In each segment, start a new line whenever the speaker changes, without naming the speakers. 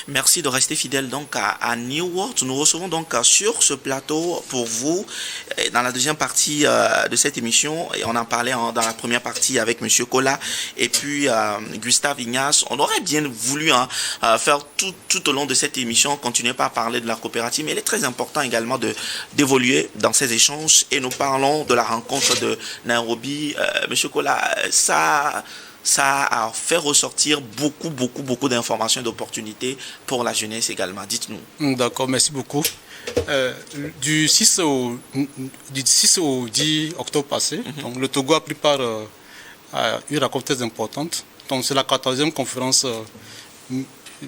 Merci de rester fidèle donc à New World. Nous recevons donc sur ce plateau pour vous, dans la deuxième partie de cette émission, et on en parlait dans la première partie avec Monsieur Kola et puis Gustave Ignace. On aurait bien voulu faire tout au long de cette émission, continuer par parler de la coopérative, mais il est très important également d'évoluer dans ces échanges et nous parlons de la rencontre de Nairobi. Monsieur Kola, ça a fait ressortir beaucoup d'informations et d'opportunités pour la jeunesse également. Dites-nous.
D'accord, merci beaucoup. Du 6 au 10 octobre passé, donc, le Togo a pris part à une rencontre très importante. Donc, c'est la 14e conférence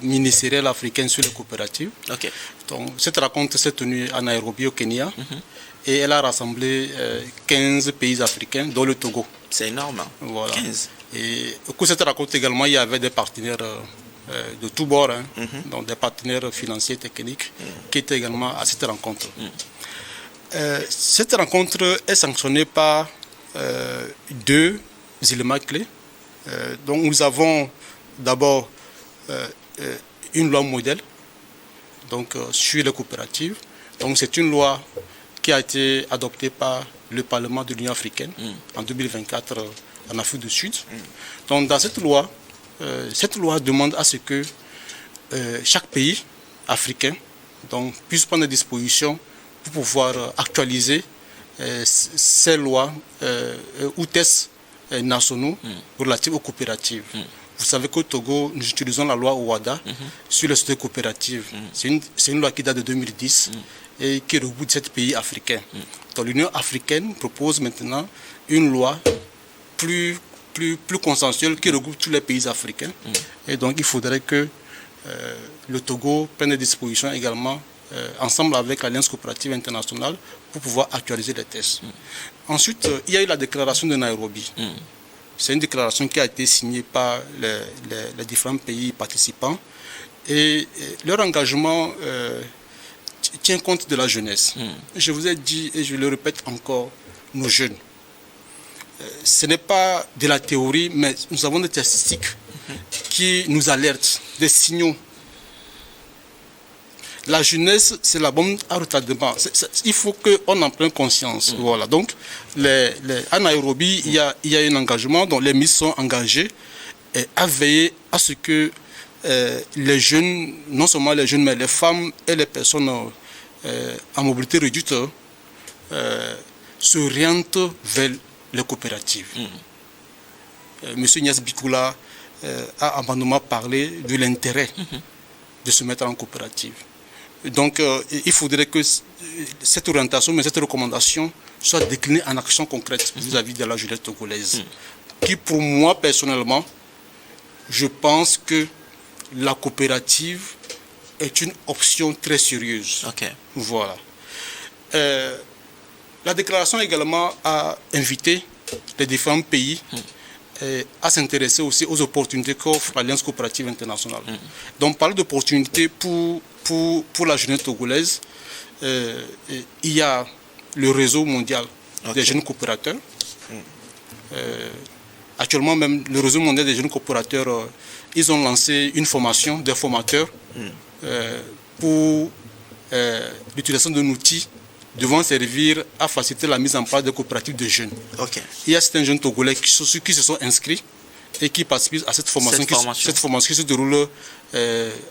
ministérielle africaine sur les coopératives.
Okay.
Donc, cette rencontre s'est tenue à Nairobi, au Kenya, et elle a rassemblé 15 pays africains, dont le Togo.
C'est énorme, hein?
Voilà.
15.
Et au cours de cette rencontre également, il y avait des partenaires de tous bords, donc des partenaires financiers et techniques qui étaient également à cette rencontre. Cette rencontre est sanctionnée par deux éléments clés. Donc nous avons d'abord une loi modèle donc, sur les coopératives. Donc c'est une loi qui a été adoptée par le Parlement de l'Union africaine en 2024 en Afrique du Sud. Donc dans cette loi demande à ce que chaque pays africain donc, puisse prendre des dispositions pour pouvoir actualiser ces lois ou tests nationaux relatifs aux coopératives. Vous savez qu'au Togo, nous utilisons la loi OUADA sur les sociétés coopératives. C'est une loi qui date de 2010 et qui regroupe 17 pays africains. Donc l'Union africaine propose maintenant une loi plus consensuelle qui regroupe tous les pays africains. Et donc il faudrait que le Togo prenne des dispositions également ensemble avec l'Alliance coopérative internationale pour pouvoir actualiser les tests. Ensuite, il y a eu la déclaration de Nairobi. C'est une déclaration qui a été signée par les différents pays participants et leur engagement tient compte de la jeunesse. Je vous ai dit et je le répète encore, nos jeunes. Ce n'est pas de la théorie, mais nous avons des statistiques qui nous alertent, des signaux. La jeunesse, c'est la bombe à retardement. Il faut qu'on en prenne conscience. Voilà. Donc, à Nairobi, il y a un engagement dont les ministres sont engagés à veiller à ce que les jeunes, non seulement les jeunes, mais les femmes et les personnes en mobilité réduite s'orientent vers les coopératives. Monsieur Ignace Bikoula a abondamment parlé de l'intérêt de se mettre en coopérative. Donc, il faudrait que cette orientation, mais cette recommandation soit déclinée en action concrète vis-à-vis de la jeunesse togolaise. Qui, pour moi, personnellement, je pense que la coopérative est une option très sérieuse.
Okay.
Voilà. La déclaration également a invité les différents pays à s'intéresser aussi aux opportunités qu'offre l'Alliance coopérative internationale. Donc, parler d'opportunités pour la jeunesse togolaise, il y a le réseau mondial des jeunes coopérateurs. Actuellement, même le réseau mondial des jeunes coopérateurs, ils ont lancé une formation des formateurs pour l'utilisation d'un outil devant servir à faciliter la mise en place de coopératives de jeunes. Il y a certains jeunes togolais qui se sont inscrits et qui participent à cette formation, cette formation qui se déroule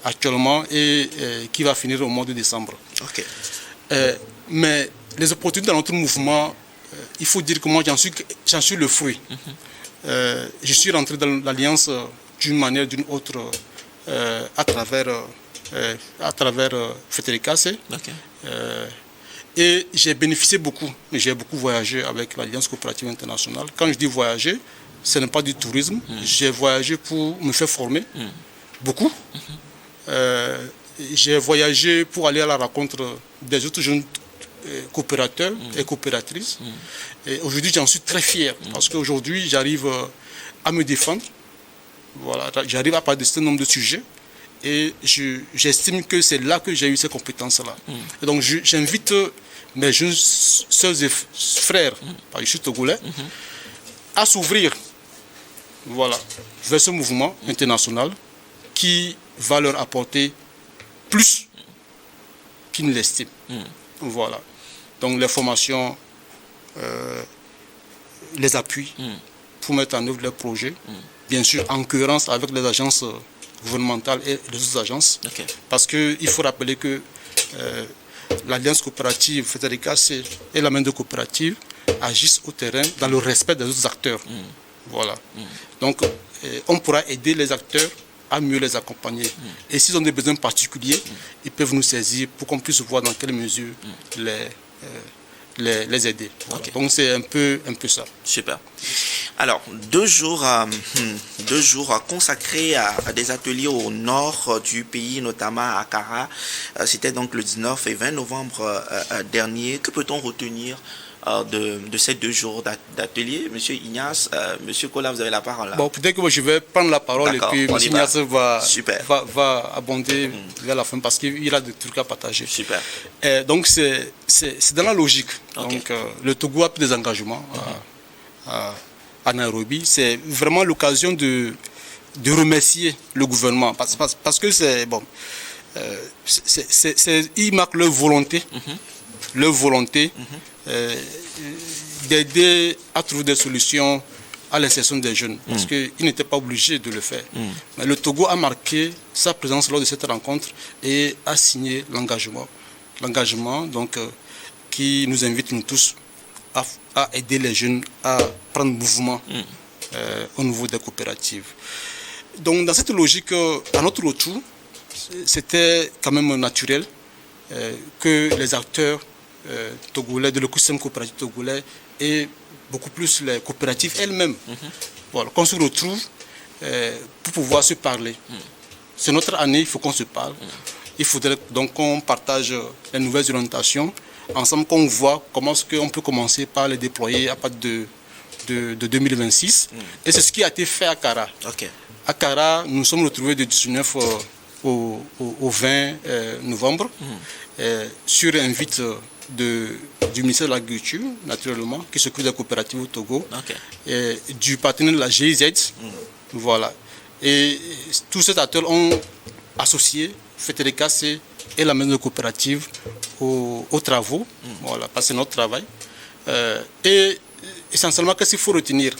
actuellement et qui va finir au mois de décembre. Mais les opportunités dans notre mouvement, il faut dire que moi j'en suis le fruit. Je suis rentré dans l'Alliance d'une manière ou d'une autre à travers Frédéric Assé. Et j'ai bénéficié beaucoup, j'ai beaucoup voyagé avec l'Alliance coopérative internationale. Quand je dis voyager, ce n'est pas du tourisme. J'ai voyagé pour me faire former, beaucoup. J'ai voyagé pour aller à la rencontre des autres jeunes coopérateurs et coopératrices. Et aujourd'hui, j'en suis très fier parce qu'aujourd'hui, j'arrive à me défendre. Voilà, j'arrive à parler de ce nombre de sujets. Et j'estime que c'est là que j'ai eu ces compétences-là. Et donc, j'invite mes jeunes soeurs et frères, je suis togolais, à s'ouvrir vers ce mouvement international qui va leur apporter plus qu'ils ne l'estiment. Voilà. Donc les formations, les appuis pour mettre en œuvre leurs projets, bien sûr en cohérence avec les agences gouvernementales et les autres agences.
Ok.
Parce qu'il faut rappeler que l'Alliance coopérative Federica et la main de coopérative agissent au terrain dans le respect des autres acteurs. Voilà. Donc, on pourra aider les acteurs à mieux les accompagner. Et s'ils ont des besoins particuliers, ils peuvent nous saisir pour qu'on puisse voir dans quelle mesure les aider. Voilà.
Okay.
Donc, c'est un peu ça.
Super. Alors, 2 jours consacrés à des ateliers au nord du pays, notamment à Accra. C'était donc le 19 et 20 novembre dernier. Que peut-on retenir de ces 2 jours d'atelier? Monsieur Ignace, Monsieur Kola, vous avez la parole là.
Bon, peut-être que je vais prendre la parole et puis Monsieur Ignace va abonder vers la fin parce qu'il a des trucs à partager.
Super.
Donc, c'est dans la logique.
Okay.
Donc, le Togo a pris des engagements à Nairobi. C'est vraiment l'occasion de remercier le gouvernement parce que c'est bon. Ils marquent leur volonté. D'aider à trouver des solutions à l'insertion des jeunes, parce qu'ils n'étaient pas obligés de le faire. Mais le Togo a marqué sa présence lors de cette rencontre et a signé l'engagement donc, qui nous invite nous tous à aider les jeunes à prendre mouvement au niveau des coopératives. Donc dans cette logique, à notre retour, c'était quand même naturel que les acteurs togolais, de l'écosystème coopératif togolais et beaucoup plus les coopératives elles-mêmes. Voilà, qu'on se retrouve pour pouvoir se parler. C'est notre année, il faut qu'on se parle. Il faudrait donc qu'on partage les nouvelles orientations ensemble, qu'on voit comment est-ce qu'on peut commencer par les déployer à partir de 2026. Et c'est ce qui a été fait à Accra.
Okay.
À Accra, nous nous sommes retrouvés du 19 au 20 novembre sur invite du ministère de l'Agriculture, naturellement, qui s'occupe des coopératives au Togo, et du partenaire de la GIZ. Voilà. Et tous ces acteurs ont associé Federica et la maison de coopérative aux travaux. Voilà, parce que c'est notre travail. Et essentiellement, qu'est-ce qu'il faut retenir?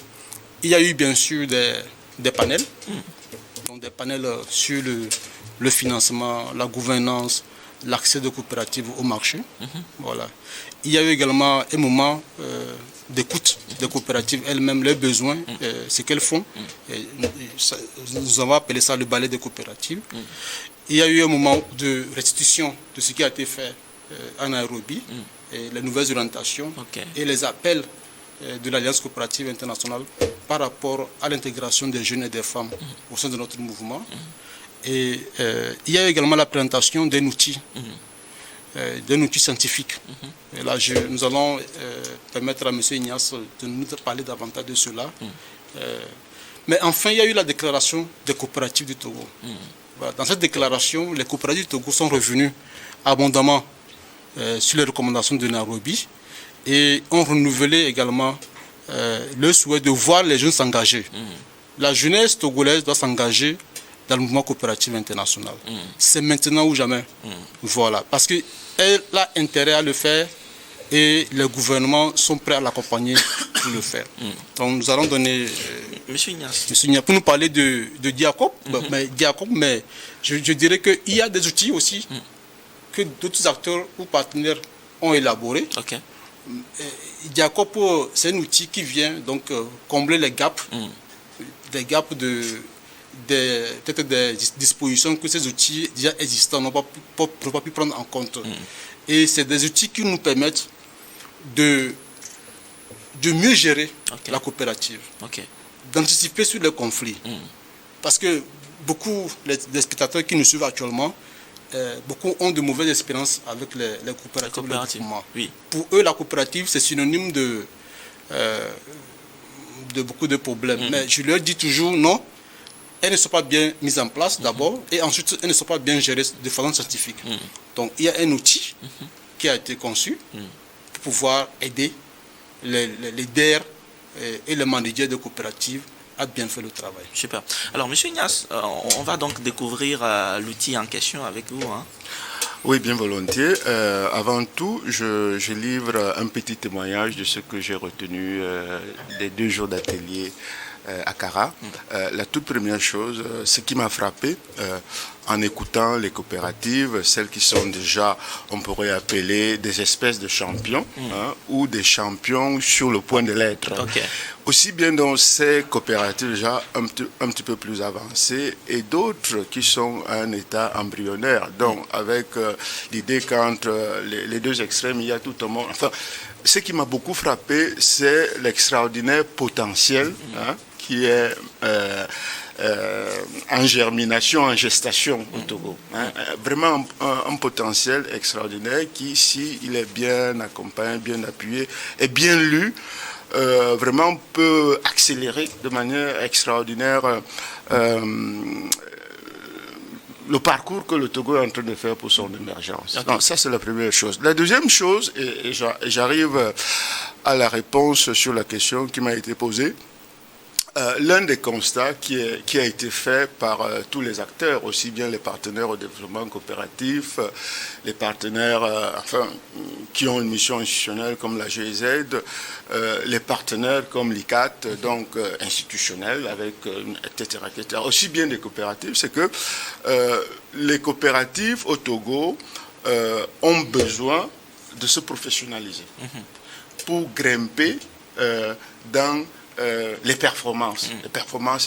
Il y a eu bien sûr des panels, donc des panels sur le financement, la gouvernance, l'accès de coopératives au marché. Voilà. Il y a eu également un moment d'écoute des coopératives elles-mêmes, leurs besoins, ce qu'elles font. Nous avons appelé ça le balai des coopératives. Il y a eu un moment de restitution de ce qui a été fait à Nairobi, et les nouvelles orientations et les appels de l'Alliance coopérative internationale par rapport à l'intégration des jeunes et des femmes au sein de notre mouvement. Et il y a également la présentation d'un outil scientifique. Et là, nous allons permettre à M. Ignace de nous parler davantage de cela. Mais enfin, il y a eu la déclaration des coopératives du Togo. Voilà. Dans cette déclaration, les coopératives du Togo sont revenues abondamment sur les recommandations de Nairobi et ont renouvelé également le souhait de voir les jeunes s'engager. La jeunesse togolaise doit s'engager dans le mouvement coopératif international. C'est maintenant ou jamais. Voilà. Parce qu'elle a intérêt à le faire et les gouvernements sont prêts à l'accompagner pour le faire. Donc nous allons donner...
Monsieur Ignace,
pour nous parler de Diacob, mais je dirais qu'il y a des outils aussi que d'autres acteurs ou partenaires ont élaborés. Diacob, c'est un outil qui vient donc combler les gaps, des gaps peut-être des dispositions que ces outils déjà existants n'ont pas pu prendre en compte. Et c'est des outils qui nous permettent de mieux gérer la coopérative, d'anticiper sur les conflits. Parce que beaucoup des spectateurs qui nous suivent actuellement, beaucoup ont de mauvaises expériences avec les coopératives. Pour eux, la coopérative, c'est synonyme de beaucoup de problèmes. Mais je leur dis toujours non. Elles ne sont pas bien mises en place d'abord et ensuite elles ne sont pas bien gérées de façon scientifique. Donc il y a un outil qui a été conçu pour pouvoir aider les DER et les managers de coopératives a bien fait le travail.
Super. Alors, Monsieur Ignace, on va donc découvrir l'outil en question avec vous. Hein.
Oui, bien volontiers. Avant tout, je livre un petit témoignage de ce que j'ai retenu des 2 jours d'atelier à Kara. La toute première chose, ce qui m'a frappé en écoutant les coopératives, celles qui sont déjà, on pourrait appeler des espèces de champions, ou des champions sur le point de l'être.
Okay.
Aussi bien dans ces coopératives déjà un petit peu plus avancées et d'autres qui sont à un état embryonnaire. Donc avec l'idée qu'entre les 2 extrêmes, il y a tout un monde. Enfin, ce qui m'a beaucoup frappé, c'est l'extraordinaire potentiel qui est en germination, en gestation au Togo. Vraiment un potentiel extraordinaire qui, si il est bien accompagné, bien appuyé et bien lu, vraiment peut accélérer de manière extraordinaire le parcours que le Togo est en train de faire pour son émergence. Okay. Donc, ça, c'est la première chose. La deuxième chose, et j'arrive à la réponse sur la question qui m'a été posée, l'un des constats qui a été fait par tous les acteurs, aussi bien les partenaires au développement coopératif, les partenaires qui ont une mission institutionnelle comme la GIZ, les partenaires comme l'ICAT, donc institutionnels, avec, etc., etc., aussi bien des coopératives, c'est que les coopératives au Togo ont besoin de se professionnaliser pour grimper dans les performances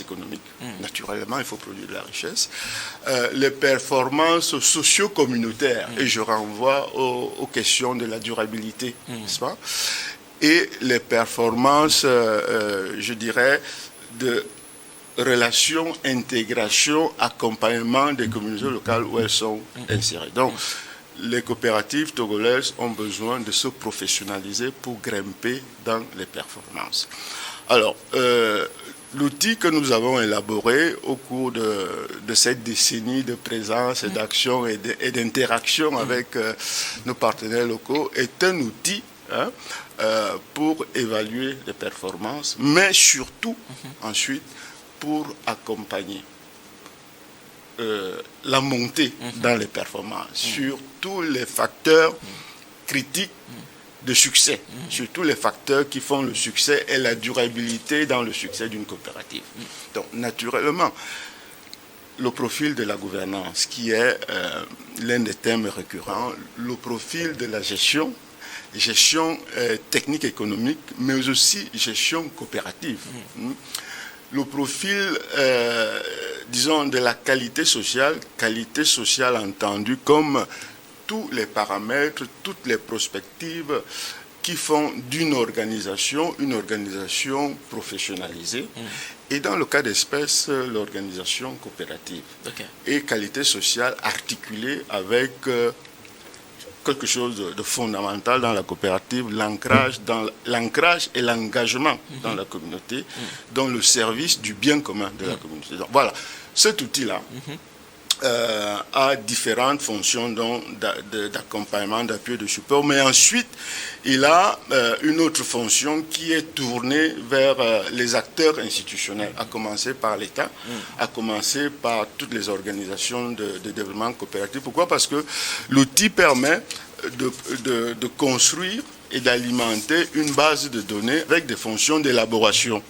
économiques. Naturellement, il faut produire de la richesse. Les performances socio-communautaires, et je renvoie aux questions de la durabilité, n'est-ce pas? Et les performances, je dirais, de relations, intégration, accompagnement des communautés locales où elles sont insérées. Donc, les coopératives togolaises ont besoin de se professionnaliser pour grimper dans les performances. Alors, l'outil que nous avons élaboré au cours de cette décennie de présence et d'action et d'interaction avec nos partenaires locaux est un outil pour évaluer les performances, mais surtout, ensuite, pour accompagner la montée dans les performances sur tous les facteurs critiques de succès, sur tous les facteurs qui font le succès et la durabilité dans le succès d'une coopérative. Donc, naturellement, le profil de la gouvernance, qui est l'un des thèmes récurrents, le profil de la gestion technique économique, mais aussi gestion coopérative. Le profil, disons, de la qualité sociale entendue comme tous les paramètres, toutes les perspectives qui font d'une organisation une organisation professionnalisée. Et dans le cas d'espèce, l'organisation coopérative.
Okay.
Et qualité sociale articulée avec quelque chose de fondamental dans la coopérative, l'ancrage et l'engagement dans la communauté, dans le service du bien commun de la communauté. Donc, voilà, cet outil-là a différentes fonctions d'accompagnement, d'appui et de support, mais ensuite, il a une autre fonction qui est tournée vers les acteurs institutionnels, à commencer par l'État, à commencer par toutes les organisations de développement coopératif. Pourquoi? Parce que l'outil permet de construire et d'alimenter une base de données avec des fonctions d'élaboration,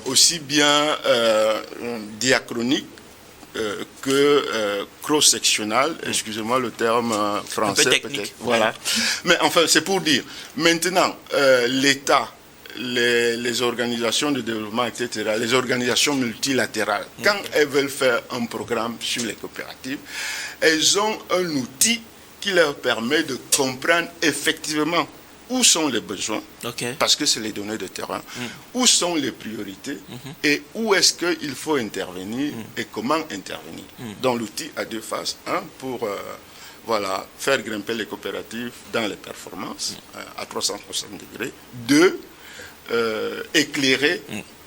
aussi bien diachroniques que cross-sectional, excusez-moi le terme français peut-être. Voilà. Mais enfin, c'est pour dire, maintenant, l'État, les organisations de développement, etc., les organisations multilatérales, quand elles veulent faire un programme sur les coopératives, elles ont un outil qui leur permet de comprendre effectivement où sont les besoins, parce que c'est les données de terrain, où sont les priorités et où est-ce qu'il faut intervenir et comment intervenir. Donc l'outil a 2 phases. Un, pour faire grimper les coopératives dans les performances à 360 degrés. 2, éclairer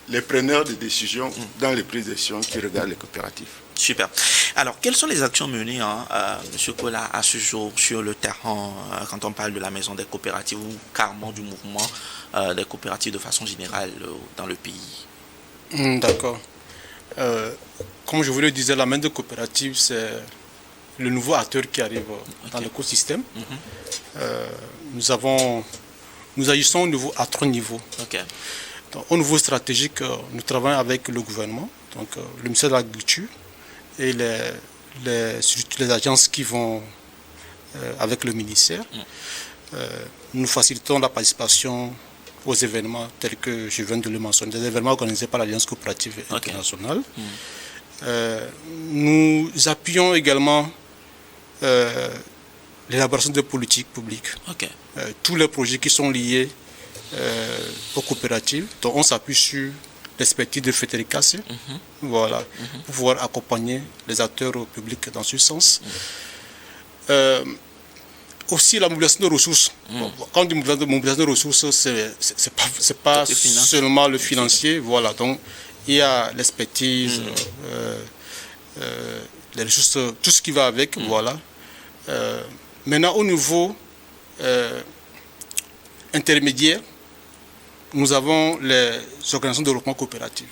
les preneurs de décisions dans les prises de décision qui regardent les coopératives.
Super. Alors, quelles sont les actions menées, M. Kola, à ce jour sur le terrain, quand on parle de la maison des coopératives ou carrément du mouvement des coopératives de façon générale dans le pays?
D'accord. Comme je vous le disais, la main de coopérative, c'est le nouveau acteur qui arrive dans l'écosystème. Nous agissons à 3 niveaux. Donc, au niveau stratégique, nous travaillons avec le gouvernement, donc le ministère de l'Agriculture et les agences qui vont avec le ministère. Nous facilitons la participation aux événements tels que je viens de le mentionner, des événements organisés par l'Alliance coopérative internationale. Nous appuyons également l'élaboration de politiques publiques. Tous les projets qui sont liés aux coopératives, donc on s'appuie sur l'expertise de Frédéric Cassé, voilà, pour pouvoir accompagner les acteurs publics dans ce sens. Aussi la mobilisation de ressources. Quand on dit mobilisation de ressources, c'est pas seulement le financier, voilà. Donc il y a l'expertise, les ressources, tout ce qui va avec, voilà. Maintenant au niveau intermédiaire, nous avons les organisations de développement coopératif.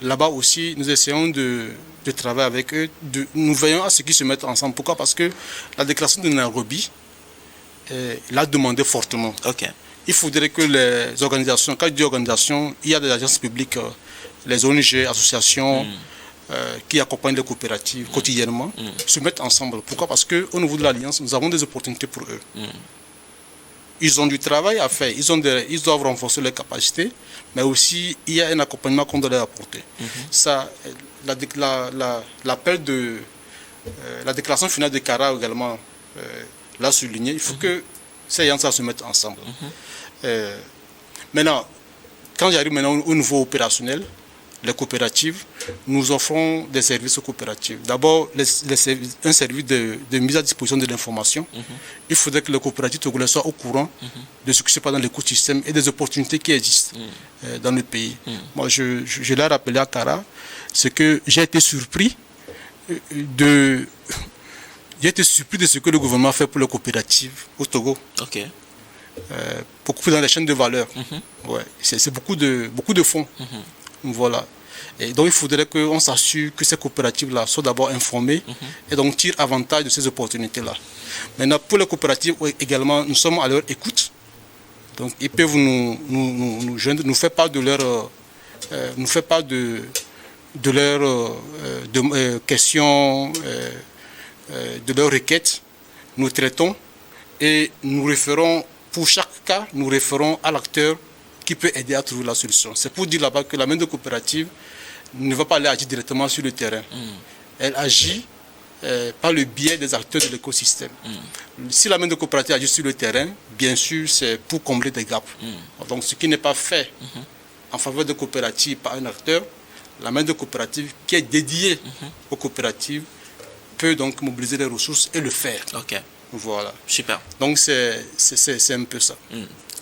Là-bas aussi, nous essayons de travailler avec eux. Nous veillons à ce qu'ils se mettent ensemble. Pourquoi? Parce que la déclaration de Nairobi l'a demandé fortement. Il faudrait que les organisations, quand je dis organisations, il y a des agences publiques, les ONG, associations qui accompagnent les coopératives quotidiennement, se mettent ensemble. Pourquoi? Parce qu'au niveau de l'Alliance, nous avons des opportunités pour eux. Ils ont du travail à faire, ils doivent renforcer leurs capacités, mais aussi il y a un accompagnement qu'on doit leur apporter. Ça, l'appel de la déclaration finale de Cara également l'a souligné. Il faut que ces gens se mettent ensemble. Maintenant, quand j'arrive maintenant au niveau opérationnel, les coopératives, nous offrons des services aux coopératives. D'abord, un service de mise à disposition de l'information. Il faudrait que les coopératives togolaises soient au courant de ce qui se passe dans l'écosystème et des opportunités qui existent dans le pays. Moi, je l'ai rappelé à Cara, c'est que j'ai été surpris de ce que le gouvernement fait pour les coopératives au Togo. Beaucoup dans les chaînes de valeur. C'est beaucoup de fonds. Voilà. Et donc il faudrait qu'on s'assure que ces coopératives-là soient d'abord informées et donc tirent avantage de ces opportunités-là. Maintenant, pour les coopératives également, nous sommes à leur écoute. Donc ils peuvent nous joindre, nous faire part de leurs questions, de leurs requêtes. Nous traitons et nous référons, pour chaque cas, nous référons à l'acteur qui peut aider à trouver la solution. C'est pour dire là-bas que la main de coopérative ne va pas aller agir directement sur le terrain. Elle agit par le biais des acteurs de l'écosystème. Si la main de coopérative agit sur le terrain, bien sûr, c'est pour combler des gaps. Donc, ce qui n'est pas fait en faveur de coopératives par un acteur, la main de coopérative qui est dédiée aux coopératives peut donc mobiliser les ressources et le faire. Voilà.
Super.
Donc, c'est un peu ça.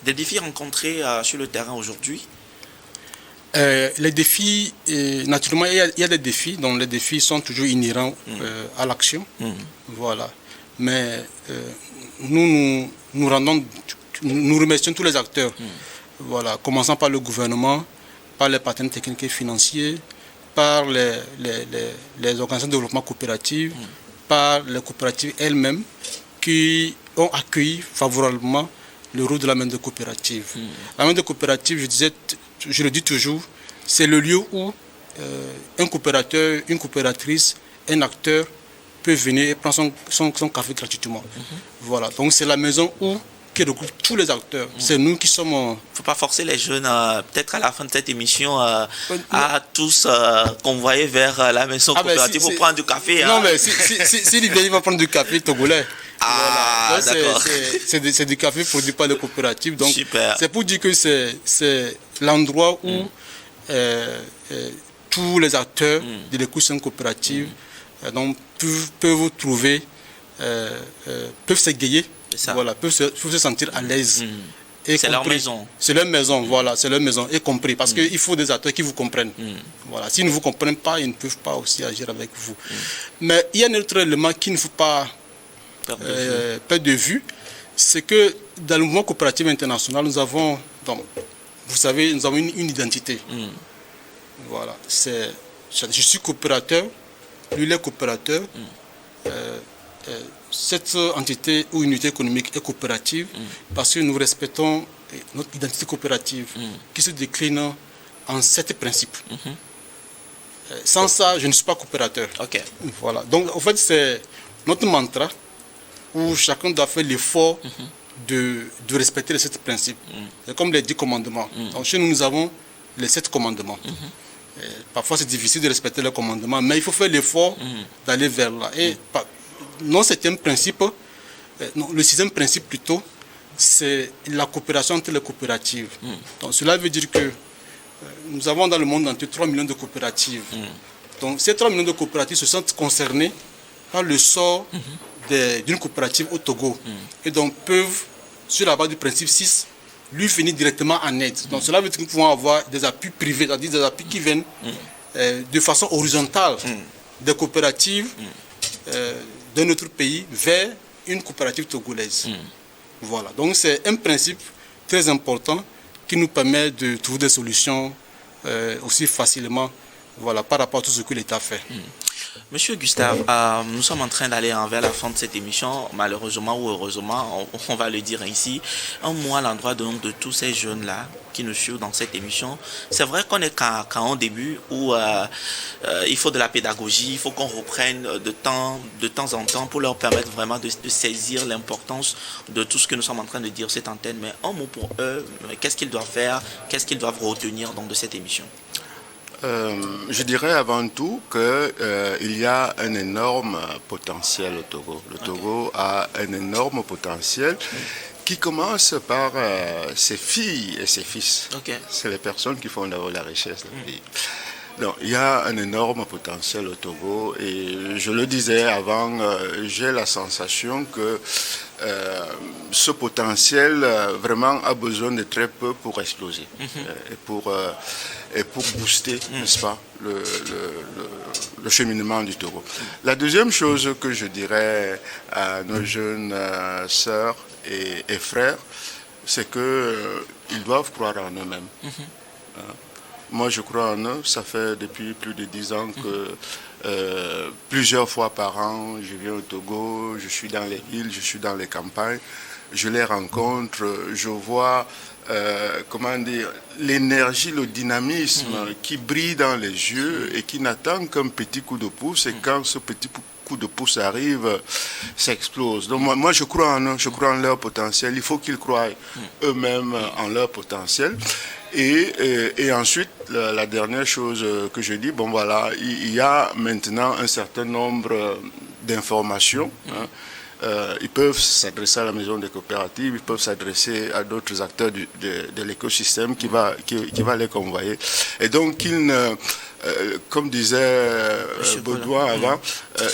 Des défis rencontrés sur le terrain aujourd'hui?
Les défis, naturellement, il y a des défis, donc les défis sont toujours inhérents à l'action. Voilà. Mais nous remercions tous les acteurs, voilà, commençant par le gouvernement, par les partenaires techniques et financiers, par les organisations de développement coopératif, par les coopératives elles-mêmes qui ont accueilli favorablement le rôle de la main de coopérative. La main de coopérative, je le dis toujours, c'est le lieu où un coopérateur, une coopératrice, un acteur peut venir et prendre son café gratuitement. Voilà, donc c'est la maison qui regroupe tous les acteurs. C'est nous qui sommes... Il ne
faut pas forcer les jeunes, peut-être à la fin de cette émission, à tous convoyer vers la maison coopérative pour prendre du café.
Non, mais s'il vient, il va prendre du café togolais.
Voilà.
D'accord. C'est du café produit par les coopératives. Donc, c'est pour dire que c'est l'endroit où tous les acteurs de l'écosystème coopérative donc, peuvent trouver, peuvent s'égayer, voilà, peuvent se sentir à l'aise.
C'est leur maison.
C'est leur maison, voilà, c'est leur maison, y compris. Parce qu'il faut des acteurs qui vous comprennent. Voilà. S'ils ne vous comprennent pas, ils ne peuvent pas aussi agir avec vous. Mais il y a un autre élément qu'il ne faut pas perdre de vue, c'est que dans le mouvement coopératif international, nous avons donc vous savez, nous avons une identité. Voilà. Je suis coopérateur, lui il est coopérateur. Cette entité ou unité économique est coopérative parce que nous respectons notre identité coopérative qui se décline en 7 principes. Sans ça, je ne suis pas coopérateur.
Ok.
Voilà. Donc, en fait, c'est notre mantra où chacun doit faire l'effort de respecter les 7 principes. C'est comme les 10 commandements. Donc, chez nous, nous avons les 7 commandements. Parfois, c'est difficile de respecter les commandements, mais il faut faire l'effort d'aller vers là. Et non, c'est un principe, non, le 6e principe plutôt, c'est la coopération entre les coopératives. Donc, cela veut dire que nous avons dans le monde entier 3 millions de coopératives. Donc, ces 3 millions de coopératives se sentent concernées par le sort d'une coopérative au Togo. Et donc, peuvent, sur la base du principe 6, lui venir directement en aide. Donc, cela veut dire que nous pouvons avoir des appuis privés, c'est-à-dire des appuis qui viennent de façon horizontale des coopératives de notre pays vers une coopérative togolaise. Voilà. Donc, c'est un principe très important qui nous permet de trouver des solutions aussi facilement, voilà, par rapport à tout ce que l'État fait.
Monsieur Gustave, nous sommes en train d'aller vers la fin de cette émission, malheureusement ou heureusement, on va le dire ici. Un mot à l'endroit de tous ces jeunes-là qui nous suivent dans cette émission. C'est vrai qu'on est qu'à un début où il faut de la pédagogie, il faut qu'on reprenne de temps en temps pour leur permettre vraiment de saisir l'importance de tout ce que nous sommes en train de dire cette antenne. Mais un mot pour eux, qu'est-ce qu'ils doivent faire, qu'est-ce qu'ils doivent retenir donc, de cette émission?
Je dirais avant tout qu'il y a un énorme potentiel au Togo. Le Togo a un énorme potentiel qui commence par ses filles et ses fils. C'est les personnes qui font d'abord la richesse du pays. Donc, il y a un énorme potentiel au Togo et je le disais avant, j'ai la sensation que ce potentiel vraiment a besoin de très peu pour exploser et pour booster, n'est-ce pas, le cheminement du Togo. La deuxième chose que je dirais à nos jeunes sœurs et frères, c'est qu'ils doivent croire en eux-mêmes. Moi, je crois en eux. Ça fait depuis plus de 10 ans que plusieurs fois par an, je viens au Togo, je suis dans les villes, je suis dans les campagnes, je les rencontre, je vois comment dire, l'énergie, le dynamisme qui brille dans les yeux et qui n'attend qu'un petit coup de pouce. Et quand ce petit coup de pouce arrive, ça explose. Donc moi je crois en eux, je crois en leur potentiel. Il faut qu'ils croient eux-mêmes en leur potentiel. Et ensuite, la dernière chose que je dis, bon voilà, il y a maintenant un certain nombre d'informations. Ils peuvent s'adresser à la maison des coopératives, ils peuvent s'adresser à d'autres acteurs de l'écosystème qui va les convoyer. Et donc, comme disait Baudouin avant,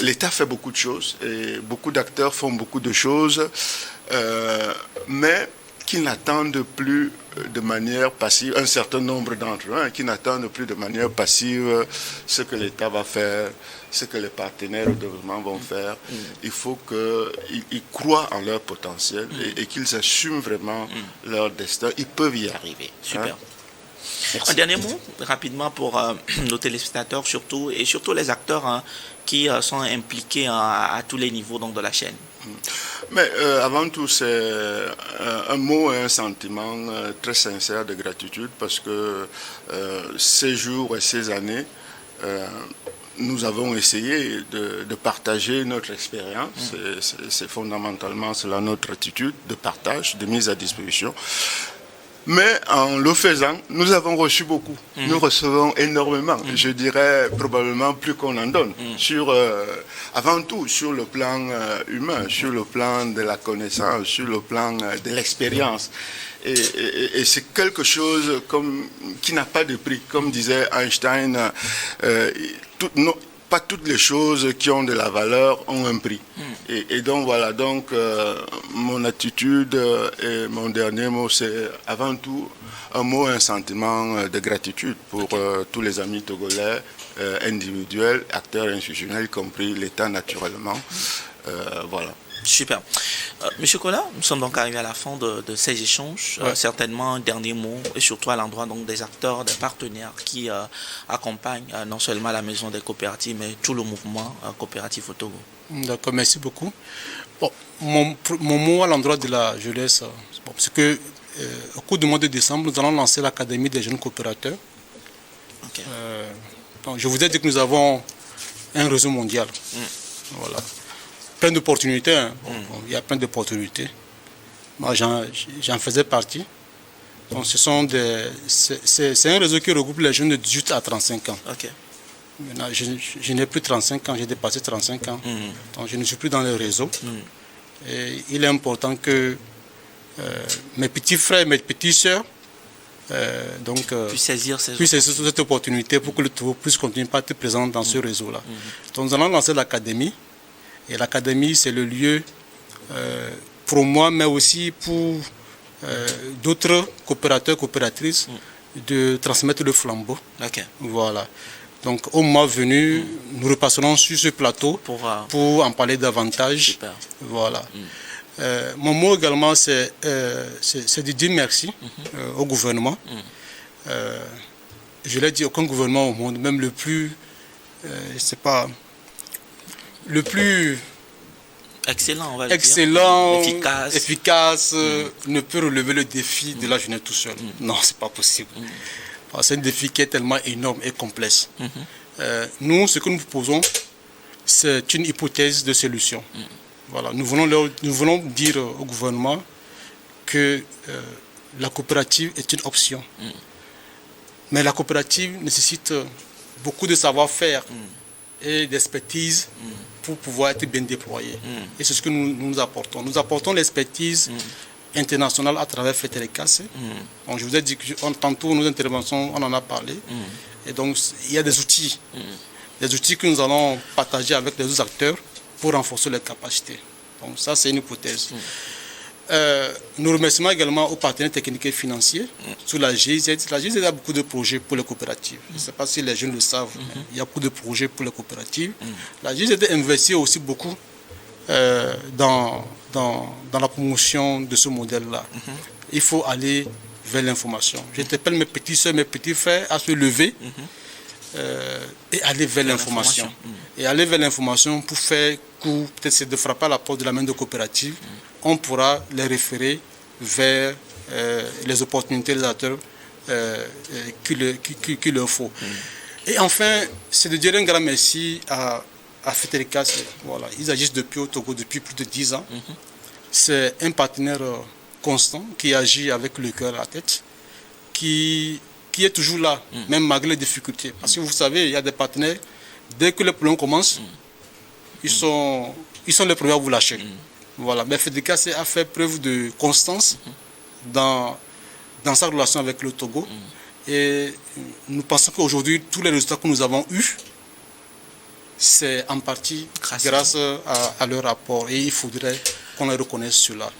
l'État fait beaucoup de choses et beaucoup d'acteurs font beaucoup de choses, mais qui n'attendent plus de manière passive, un certain nombre d'entre eux, qui n'attendent plus de manière passive ce que l'État va faire, ce que les partenaires de développement vont faire. Il faut qu'ils croient en leur potentiel et qu'ils assument vraiment leur destin. Ils peuvent y arriver.
Super. Un dernier mot, rapidement, pour nos téléspectateurs surtout, et surtout les acteurs qui sont impliqués à tous les niveaux donc, de la chaîne.
Mais avant tout, c'est un mot et un sentiment très sincère de gratitude parce que ces jours et ces années, nous avons essayé de partager notre expérience. C'est fondamentalement cela notre attitude de partage, de mise à disposition. Mais en le faisant, nous avons reçu beaucoup. Nous recevons énormément. Je dirais probablement plus qu'on en donne. Avant tout, sur le plan humain, sur le plan de la connaissance, sur le plan de l'expérience. Et c'est quelque chose qui n'a pas de prix. Comme disait Einstein, pas toutes les choses qui ont de la valeur ont un prix. Et donc voilà, donc mon attitude et mon dernier mot, c'est avant tout un mot et un sentiment de gratitude pour tous les amis togolais, individuels, acteurs institutionnels, y compris l'État naturellement. Voilà.
Super. Monsieur Kola, nous sommes donc arrivés à la fin de ces échanges.
Ouais.
Certainement un dernier mot, et surtout à l'endroit donc des acteurs, des partenaires qui accompagnent non seulement la maison des coopératives, mais tout le mouvement coopératif au Togo.
D'accord, merci beaucoup. Bon, mon mot à l'endroit de la jeunesse, c'est que au cours du mois de décembre, nous allons lancer l'Académie des jeunes coopérateurs.
Ok.
Donc, je vous ai dit que nous avons un réseau mondial. Voilà. Plein d'opportunités. Hein. Bon, il y a plein d'opportunités. Moi, j'en faisais partie. Donc, c'est un réseau qui regroupe les jeunes de 18 à 35 ans.
Ok.
Maintenant, je n'ai plus 35 ans, j'ai dépassé 35 ans. Donc, je ne suis plus dans le réseau. Et il est important que mes petits frères et mes petites sœurs
Puis saisir
cette opportunité pour que le Togo puisse continuer à être présent dans ce réseau-là. Donc, nous allons lancer l'académie. Et l'académie, c'est le lieu pour moi, mais aussi pour d'autres coopérateurs, coopératrices, de transmettre le flambeau.
Ok.
Voilà. Donc, au moment venu, nous repasserons sur ce plateau pour en parler davantage.
Super.
Voilà. Mon mot également, c'est de dire merci au gouvernement. Je l'ai dit, aucun gouvernement au monde, même le plus, le plus
excellent, on va le
dire.
Efficace,
ne peut relever le défi de la jeunesse tout seul. Non, c'est pas possible. C'est un défi qui est tellement énorme et complexe. Nous, ce que nous proposons, c'est une hypothèse de solution. Voilà. Nous voulons dire au gouvernement que la coopérative est une option. Mais la coopérative nécessite beaucoup de savoir-faire et d'expertise pour pouvoir être bien déployée. Et c'est ce que nous apportons. Nous apportons l'expertise internationale à travers FETERECAS. Donc, je vous ai dit que tantôt, nos interventions, on en a parlé. Et donc, il y a des outils que nous allons partager avec les autres acteurs pour renforcer leurs capacités. Donc, ça, c'est une hypothèse. Nous remercions également aux partenaires techniques et financiers sur la GIZ. La GIZ a beaucoup de projets pour les coopératives. Je ne sais pas si les jeunes le savent, mais il y a beaucoup de projets pour les coopératives. La GIZ investit aussi beaucoup dans la promotion de ce modèle-là. Il faut aller vers l'information. J'interpelle mes petits soeurs, mes petits frères à se lever et aller vers l'information. Et aller vers l'information pour faire coup, peut-être c'est de frapper à la porte de la main de coopérative. On pourra les référer vers les opportunités des acteurs qu'il leur faut. Et enfin, c'est de dire un grand merci à FETERECAS. Voilà. Ils agissent depuis au Togo depuis plus de 10 ans. C'est un partenaire constant qui agit avec le cœur à la tête, qui est toujours là, même malgré les difficultés. Parce que vous savez, il y a des partenaires, dès que le problème commence, ils sont les premiers à vous lâcher. Voilà. Mais FETERECAS a fait preuve de constance dans sa relation avec le Togo. Et nous pensons qu'aujourd'hui, tous les résultats que nous avons eus, c'est en partie grâce à leur rapport. Et il faudrait qu'on les reconnaisse cela.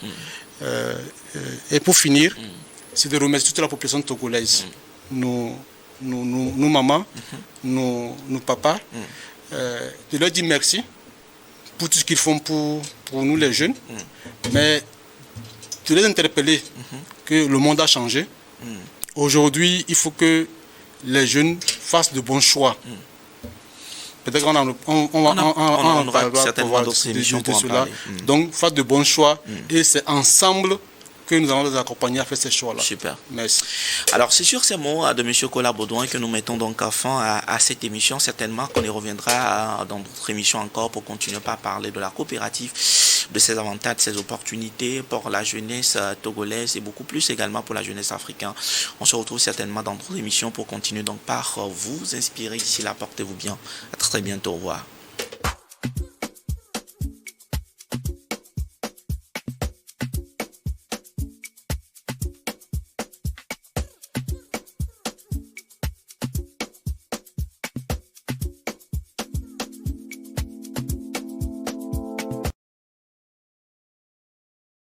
Et pour finir, c'est de remercier toute la population togolaise. Nos mamans, nos papas, de leur dire merci pour tout ce qu'ils font pour nous les jeunes, mais de les interpeller que le monde a changé. Aujourd'hui, il faut que les jeunes fassent de bons choix. Peut-être qu'on
aura certainement d'autres émissions pour en parler.
Donc, fassent de bons choix et c'est ensemble que nous allons les accompagner à faire ces choix-là.
Super.
Merci.
Alors, c'est sur ces mots de M. Kola Baudouin que nous mettons donc fin à cette émission. Certainement qu'on y reviendra dans d'autres émissions encore pour continuer à parler de la coopérative, de ses avantages, de ses opportunités pour la jeunesse togolaise et beaucoup plus également pour la jeunesse africaine. On se retrouve certainement dans d'autres émissions pour continuer donc par vous inspirer. D'ici là, portez-vous bien. À très bientôt. Au revoir.